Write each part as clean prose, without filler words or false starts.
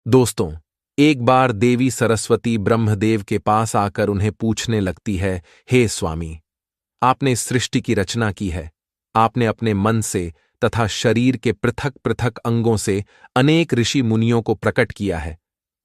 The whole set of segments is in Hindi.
दोस्तों, एक बार देवी सरस्वती ब्रह्मदेव के पास आकर उन्हें पूछने लगती है, हे स्वामी, आपने इस सृष्टि की रचना की है। आपने अपने मन से तथा शरीर के पृथक पृथक अंगों से अनेक ऋषि मुनियों को प्रकट किया है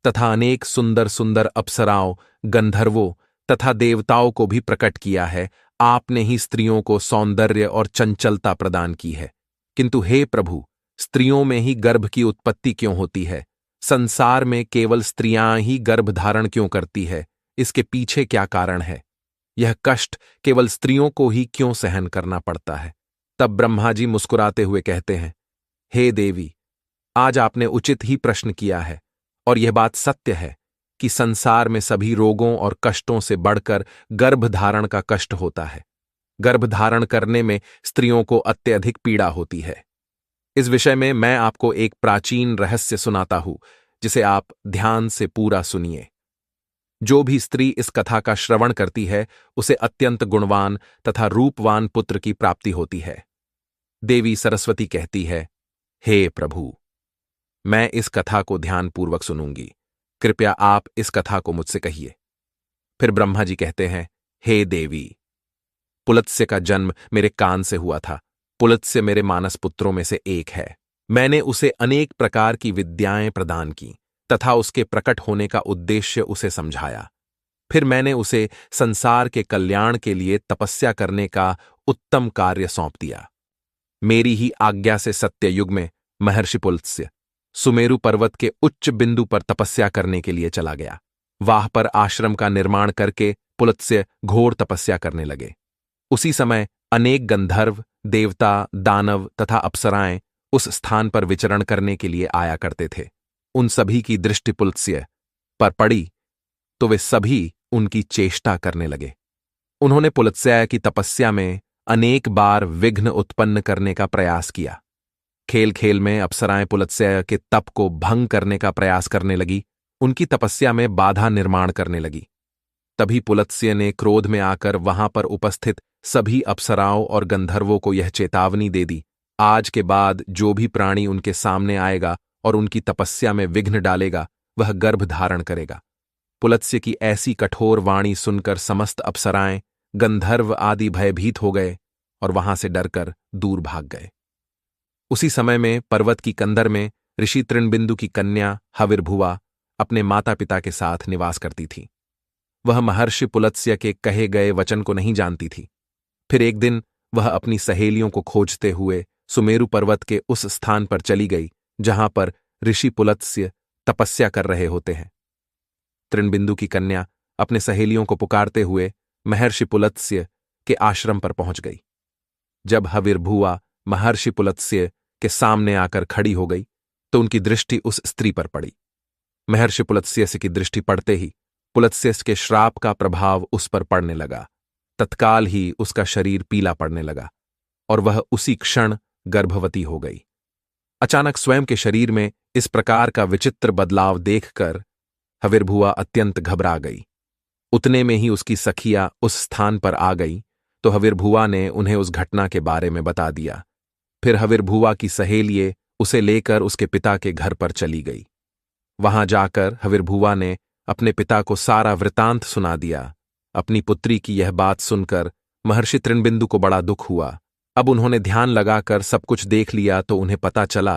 तथा अनेक सुंदर सुंदर अप्सराओं, गंधर्वों तथा देवताओं को भी प्रकट किया है। आपने ही स्त्रियों को सौंदर्य और चंचलता प्रदान की है। किंतु हे प्रभु, स्त्रियों में ही गर्भ की उत्पत्ति क्यों होती है? संसार में केवल स्त्रियां ही गर्भ धारण क्यों करती है? इसके पीछे क्या कारण है? यह कष्ट केवल स्त्रियों को ही क्यों सहन करना पड़ता है? तब ब्रह्मा जी मुस्कुराते हुए कहते हैं, हे देवी, आज आपने उचित ही प्रश्न किया है और यह बात सत्य है कि संसार में सभी रोगों और कष्टों से बढ़कर गर्भधारण का कष्ट होता है। गर्भधारण करने में स्त्रियों को अत्यधिक पीड़ा होती है। इस विषय में मैं आपको एक प्राचीन रहस्य सुनाता हूं, जिसे आप ध्यान से पूरा सुनिए। जो भी स्त्री इस कथा का श्रवण करती है, उसे अत्यंत गुणवान तथा रूपवान पुत्र की प्राप्ति होती है। देवी सरस्वती कहती है, हे प्रभु, मैं इस कथा को ध्यानपूर्वक सुनूंगी। कृपया आप इस कथा को मुझसे कहिए। फिर ब्रह्मा जी कहते हैं, हे देवी, पुलत्स्य का जन्म मेरे कान से हुआ था। पुलत्स्य मेरे मानस पुत्रों में से एक है। मैंने उसे अनेक प्रकार की विद्याएं प्रदान की तथा उसके प्रकट होने का उद्देश्य उसे समझाया। फिर मैंने उसे संसार के कल्याण के लिए तपस्या करने का उत्तम कार्य सौंप दिया। मेरी ही आज्ञा से सत्ययुग में महर्षि पुलत्स्य सुमेरु पर्वत के उच्च बिंदु पर तपस्या करने के लिए चला गया। वहां पर आश्रम का निर्माण करके पुलत्स्य घोर तपस्या करने लगे। उसी समय अनेक गंधर्व, देवता, दानव तथा अप्सराएं उस स्थान पर विचरण करने के लिए आया करते थे। उन सभी की दृष्टि पुलत्स्य पर पड़ी तो वे सभी उनकी चेष्टा करने लगे। उन्होंने पुलत्स्य की तपस्या में अनेक बार विघ्न उत्पन्न करने का प्रयास किया। खेल खेल में अप्सराएं पुलत्स्य के तप को भंग करने का प्रयास करने लगी, उनकी तपस्या में बाधा निर्माण करने लगी। तभी पुलत्स्य ने क्रोध में आकर वहां पर उपस्थित सभी अप्सराओं और गंधर्वों को यह चेतावनी दे दी, आज के बाद जो भी प्राणी उनके सामने आएगा और उनकी तपस्या में विघ्न डालेगा, वह गर्भ धारण करेगा। पुलत्स्य की ऐसी कठोर वाणी सुनकर समस्त अप्सराएं, गंधर्व आदि भयभीत हो गए और वहां से डरकर दूर भाग गए। उसी समय में पर्वत की कंदर में ऋषि तृणबिंदु की कन्या हविर्भुवा अपने माता पिता के साथ निवास करती थी। वह महर्षि पुलत्स्य के कहे गए वचन को नहीं जानती थी। फिर एक दिन वह अपनी सहेलियों को खोजते हुए सुमेरु पर्वत के उस स्थान पर चली गई जहां पर ऋषि पुलत्स्य तपस्या कर रहे होते हैं। तृणबिंदु की कन्या अपने सहेलियों को पुकारते हुए महर्षि पुलत्स्य के आश्रम पर पहुंच गई। जब हविर्भुवा महर्षि पुलत्स्य के सामने आकर खड़ी हो गई तो उनकी दृष्टि उस स्त्री पर पड़ी। महर्षि पुलत्स्य की दृष्टि पड़ते ही पुलत्स्य के श्राप का प्रभाव उस पर पड़ने लगा। तत्काल ही उसका शरीर पीला पड़ने लगा और वह उसी क्षण गर्भवती हो गई। अचानक स्वयं के शरीर में इस प्रकार का विचित्र बदलाव देखकर हविर्भुवा अत्यंत घबरा गई। उतने में ही उसकी सखियां उस स्थान पर आ गई तो हविर्भुवा ने उन्हें उस घटना के बारे में बता दिया। फिर हविर्भुवा की सहेलिये उसे लेकर उसके पिता के घर पर चली गई। वहां जाकर हविर्भुवा ने अपने पिता को सारा वृतांत सुना दिया। अपनी पुत्री की यह बात सुनकर महर्षि तृणबिंदु को बड़ा दुख हुआ। अब उन्होंने ध्यान लगाकर सब कुछ देख लिया तो उन्हें पता चला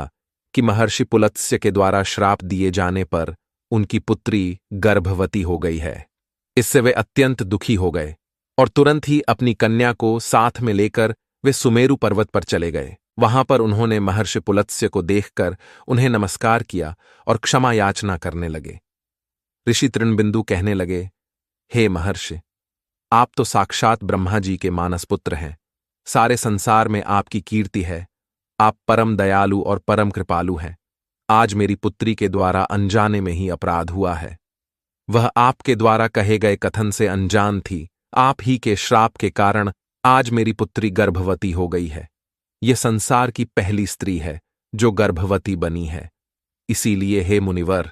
कि महर्षि पुलत्स्य के द्वारा श्राप दिए जाने पर उनकी पुत्री गर्भवती हो गई है। इससे वे अत्यंत दुखी हो गए और तुरंत ही अपनी कन्या को साथ में लेकर वे सुमेरु पर्वत पर चले गए। वहां पर उन्होंने महर्षि पुलत्स्य को देखकर उन्हें नमस्कार किया और क्षमा याचना करने लगे। ऋषि तृणबिंदु कहने लगे, हे महर्षि, आप तो साक्षात ब्रह्मा जी के मानस पुत्र हैं। सारे संसार में आपकी कीर्ति है। आप परम दयालु और परम कृपालु हैं। आज मेरी पुत्री के द्वारा अनजाने में ही अपराध हुआ है। वह आपके द्वारा कहे गए कथन से अनजान थी। आप ही के श्राप के कारण आज मेरी पुत्री गर्भवती हो गई है। यह संसार की पहली स्त्री है जो गर्भवती बनी है। इसीलिए हे मुनिवर,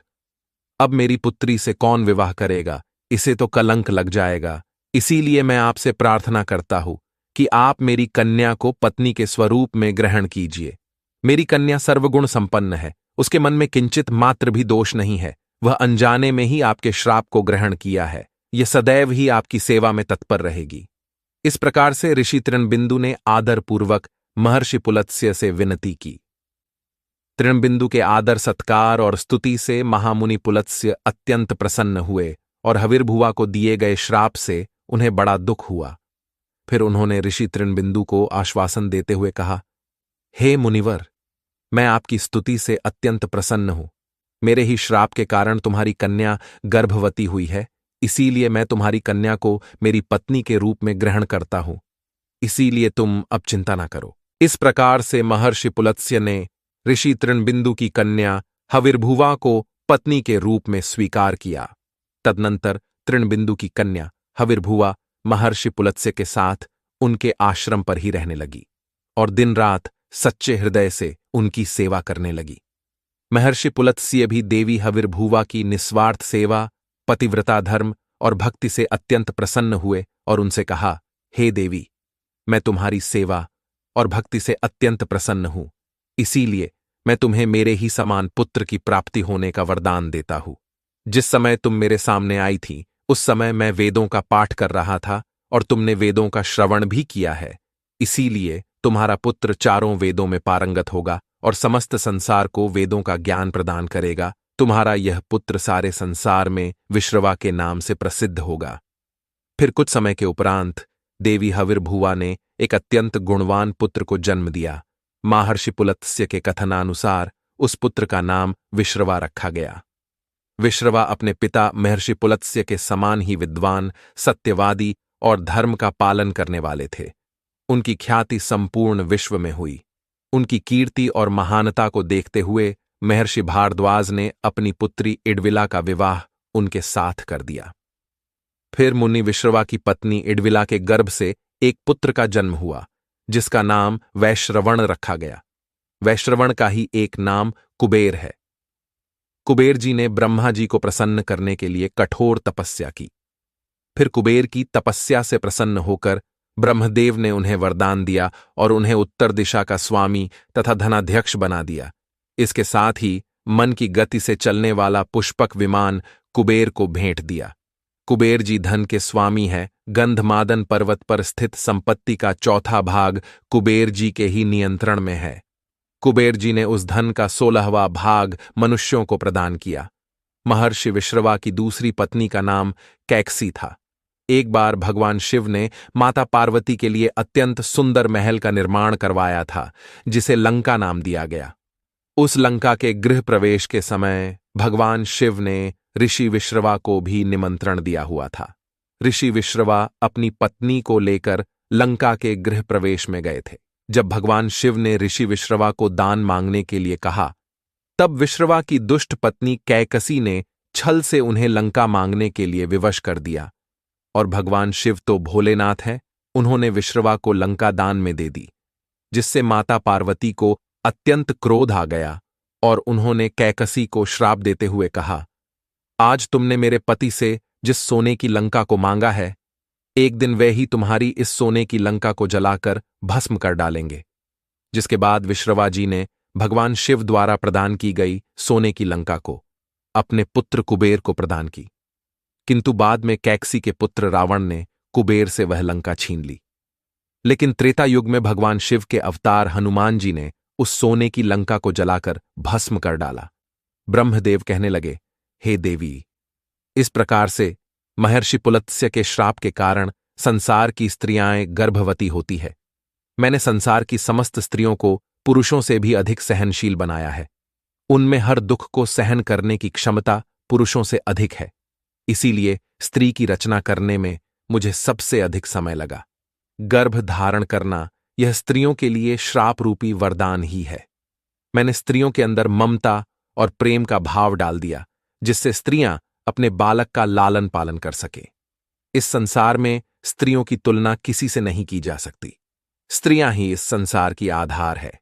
अब मेरी पुत्री से कौन विवाह करेगा? इसे तो कलंक लग जाएगा। इसीलिए मैं आपसे प्रार्थना करता हूं कि आप मेरी कन्या को पत्नी के स्वरूप में ग्रहण कीजिए। मेरी कन्या सर्वगुण संपन्न है। उसके मन में किंचित मात्र भी दोष नहीं है। वह अनजाने में ही आपके श्राप को ग्रहण किया है। यह सदैव ही आपकी सेवा में तत्पर रहेगी। इस प्रकार से ऋषि तृणबिंदु ने आदरपूर्वक महर्षि पुलत्स्य से विनती की। तृणबिंदु के आदर सत्कार और स्तुति से महामुनि पुलत्स्य अत्यंत प्रसन्न हुए और हविर्भुवा को दिए गए श्राप से उन्हें बड़ा दुख हुआ। फिर उन्होंने ऋषि तृणबिंदु को आश्वासन देते हुए कहा, हे मुनिवर, मैं आपकी स्तुति से अत्यंत प्रसन्न हूं। मेरे ही श्राप के कारण तुम्हारी कन्या गर्भवती हुई है, इसीलिए मैं तुम्हारी कन्या को मेरी पत्नी के रूप में ग्रहण करता हूं। इसीलिए तुम अब चिंता ना करो। इस प्रकार से महर्षि पुलत्स्य ने ऋषि तृणबिंदु की कन्या हविर्भुवा को पत्नी के रूप में स्वीकार किया। तदनंतर तृणबिंदु की कन्या हविर्भुवा महर्षि पुलत्स्य के साथ उनके आश्रम पर ही रहने लगी और दिन रात सच्चे हृदय से उनकी सेवा करने लगी। महर्षि पुलत्स्य भी देवी हविर्भुवा की निस्वार्थ सेवा, पतिव्रता धर्म और भक्ति से अत्यंत प्रसन्न हुए और उनसे कहा, हे देवी, मैं तुम्हारी सेवा और भक्ति से अत्यंत प्रसन्न हूं, इसीलिए मैं तुम्हें मेरे ही समान पुत्र की प्राप्ति होने का वरदान देता हूं। जिस समय तुम मेरे सामने आई थी उस समय मैं वेदों का पाठ कर रहा था और तुमने वेदों का श्रवण भी किया है। इसीलिए तुम्हारा पुत्र चारों वेदों में पारंगत होगा और समस्त संसार को वेदों का ज्ञान प्रदान करेगा। तुम्हारा यह पुत्र सारे संसार में विश्रवा के नाम से प्रसिद्ध होगा। फिर कुछ समय के उपरांत देवी हविर्भुवा ने एक अत्यंत गुणवान पुत्र को जन्म दिया। महर्षि पुलत्स्य के कथनानुसार उस पुत्र का नाम विश्रवा रखा गया। विश्रवा अपने पिता महर्षि पुलत्स्य के समान ही विद्वान, सत्यवादी और धर्म का पालन करने वाले थे। उनकी ख्याति संपूर्ण विश्व में हुई। उनकी कीर्ति और महानता को देखते हुए महर्षि भारद्वाज ने अपनी पुत्री इडविला का विवाह उनके साथ कर दिया। फिर मुनि विश्रवा की पत्नी इडविला के गर्भ से एक पुत्र का जन्म हुआ, जिसका नाम वैश्रवण रखा गया। वैश्रवण का ही एक नाम कुबेर है। कुबेर जी ने ब्रह्मा जी को प्रसन्न करने के लिए कठोर तपस्या की। फिर कुबेर की तपस्या से प्रसन्न होकर ब्रह्मदेव ने उन्हें वरदान दिया और उन्हें उत्तर दिशा का स्वामी तथा धनाध्यक्ष बना दिया। इसके साथ ही मन की गति से चलने वाला पुष्पक विमान कुबेर को भेंट दिया। कुबेर जी धन के स्वामी हैं। गंधमादन पर्वत पर स्थित संपत्ति का चौथा भाग कुबेर जी के ही नियंत्रण में है। कुबेर जी ने उस धन का 16वां भाग मनुष्यों को प्रदान किया। महर्षि विश्रवा की दूसरी पत्नी का नाम कैकसी था। एक बार भगवान शिव ने माता पार्वती के लिए अत्यंत सुंदर महल का निर्माण करवाया था, जिसे लंका नाम दिया गया। उस लंका के गृह प्रवेश के समय भगवान शिव ने ऋषि विश्रवा को भी निमंत्रण दिया हुआ था। ऋषि विश्रवा अपनी पत्नी को लेकर लंका के गृह प्रवेश में गए थे। जब भगवान शिव ने ऋषि विश्रवा को दान मांगने के लिए कहा, तब विश्रवा की दुष्ट पत्नी कैकसी ने छल से उन्हें लंका मांगने के लिए विवश कर दिया। और भगवान शिव तो भोलेनाथ हैं, उन्होंने विश्रवा को लंका दान में दे दी, जिससे माता पार्वती को अत्यंत क्रोध आ गया और उन्होंने कैकसी को श्राप देते हुए कहा, आज तुमने मेरे पति से जिस सोने की लंका को मांगा है, एक दिन वे ही तुम्हारी इस सोने की लंका को जलाकर भस्म कर डालेंगे। जिसके बाद विश्रवा जी ने भगवान शिव द्वारा प्रदान की गई सोने की लंका को अपने पुत्र कुबेर को प्रदान की, किंतु बाद में कैकसी के पुत्र रावण ने कुबेर से वह लंका छीन ली। लेकिन त्रेता युग में भगवान शिव के अवतार हनुमान जी ने उस सोने की लंका को जलाकर भस्म कर डाला। ब्रह्मदेव कहने लगे, हे देवी, इस प्रकार से महर्षि पुलत्स्य के श्राप के कारण संसार की स्त्रियां गर्भवती होती है। मैंने संसार की समस्त स्त्रियों को पुरुषों से भी अधिक सहनशील बनाया है। उनमें हर दुख को सहन करने की क्षमता पुरुषों से अधिक है। इसीलिए स्त्री की रचना करने में मुझे सबसे अधिक समय लगा। गर्भ धारण करना यह स्त्रियों के लिए श्राप रूपी वरदान ही है। मैंने स्त्रियों के अंदर ममता और प्रेम का भाव डाल दिया, जिससे स्त्रियां अपने बालक का लालन पालन कर सके। इस संसार में स्त्रियों की तुलना किसी से नहीं की जा सकती। स्त्रियां ही इस संसार की आधार है।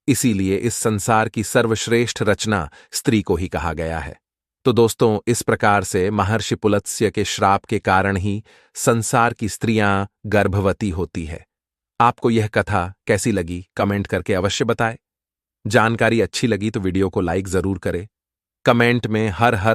इसीलिए इस संसार की सर्वश्रेष्ठ रचना स्त्री को ही कहा गया है। तो दोस्तों, इस प्रकार से महर्षि पुलत्स्य के श्राप के कारण ही संसार की स्त्रियां गर्भवती होती है। आपको यह कथा कैसी लगी, कमेंट करके अवश्य बताएं। जानकारी अच्छी लगी तो वीडियो को लाइक जरूर करें। कमेंट में हर हर